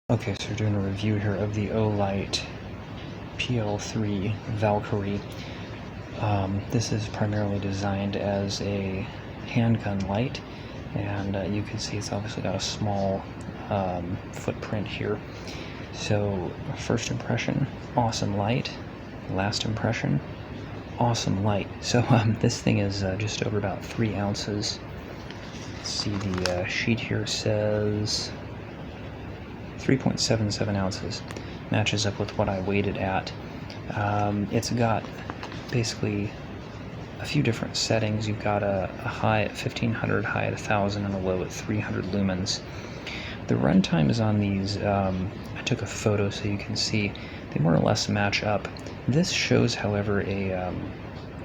Okay, so we're doing a review here of the OLIGHT PL-3R Valkyrie. This is primarily designed as a handgun light, and you can see it's obviously got a small footprint here. So, first impression, awesome light. Last impression, awesome light. So this thing is just over about 3 ounces. Let's see, the sheet here says 3.77 ounces. Matches up with what I weighed it at. It's got basically a few different settings. You've got a high at 1500, high at 1000, and a low at 300 lumens. The runtime is on these, I took a photo so you can see, they more or less match up. This shows, however, a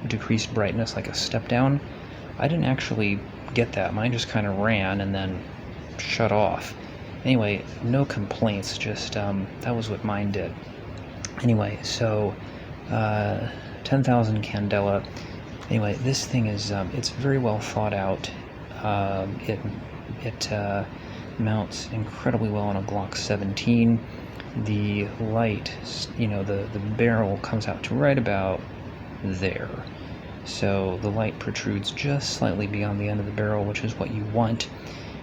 decreased brightness, like a step down. I didn't actually get that. Mine just kind of ran and then shut off. Anyway, no complaints, just that was what mine did. Anyway, so 10,000 candela. Anyway, this thing is it's very well thought out. It mounts incredibly well on a Glock 17. The light, you know, the barrel comes out to right about there. So the light protrudes just slightly beyond the end of the barrel, which is what you want,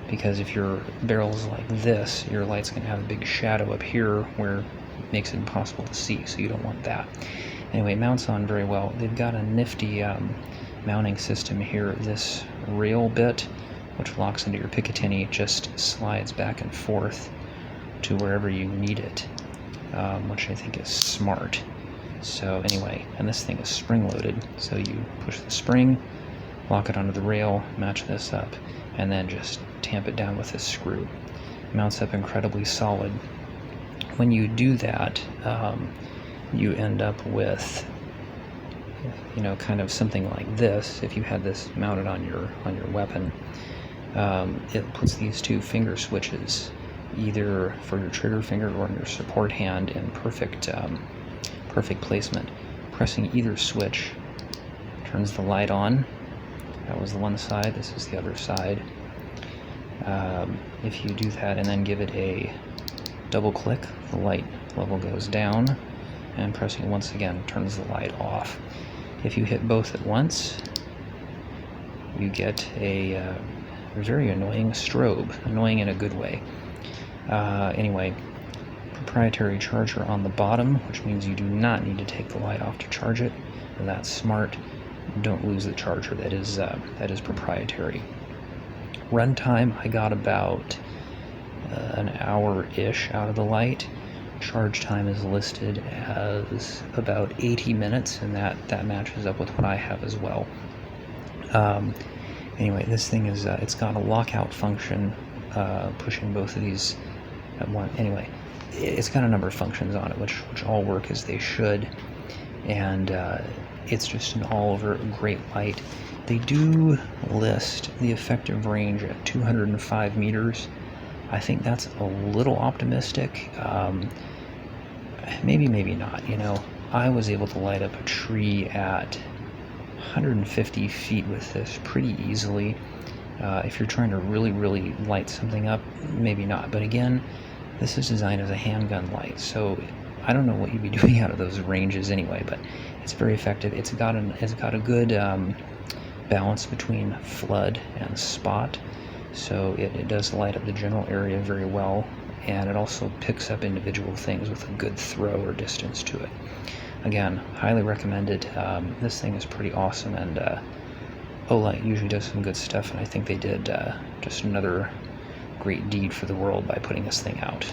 because if your barrel's like this, your light's going to have a big shadow up here where it makes it impossible to see, so you don't want that. Anyway, it mounts on very well. They've got a nifty mounting system here. This rail bit, which locks into your Picatinny, just slides back and forth to wherever you need it, which I think is smart. So anyway, and this thing is spring-loaded, so you push the spring, lock it onto the rail, match this up, and then just tamp it down with this screw. It mounts up incredibly solid. When you do that, you end up with, you know, kind of something like this. If you had this mounted on your weapon, it puts these two finger switches either for your trigger finger or on your support hand in perfect placement. Pressing either switch turns the light on. That was the one side, this is the other side. If you do that and then give it a double click, the light level goes down, and pressing once again turns the light off. If you hit both at once, you get a very annoying strobe, annoying in a good way. Anyway, proprietary charger on the bottom, which means you do not need to take the light off to charge it. That's smart. Don't lose the charger. That is proprietary. Runtime, I got about an hour-ish out of the light. Charge time is listed as about 80 minutes, and that matches up with what I have as well. Anyway, this thing is it's got a lockout function, pushing both of these at one. Anyway, it's got a number of functions on it, which all work as they should, and it's just an all-over great light. They do list the effective range at 205 meters. I think that's a little optimistic. Maybe not. You know, I was able to light up a tree at 150 feet with this pretty easily. If you're trying to really light something up, maybe not. But again, this is designed as a handgun light, so I don't know what you'd be doing out of those ranges anyway, but it's very effective. It's got a good balance between flood and spot, so it does light up the general area very well, and it also picks up individual things with a good throw or distance to it. Again, highly recommended. This thing is pretty awesome, and OLIGHT usually does some good stuff, and I think they did just another great deed for the world by putting this thing out.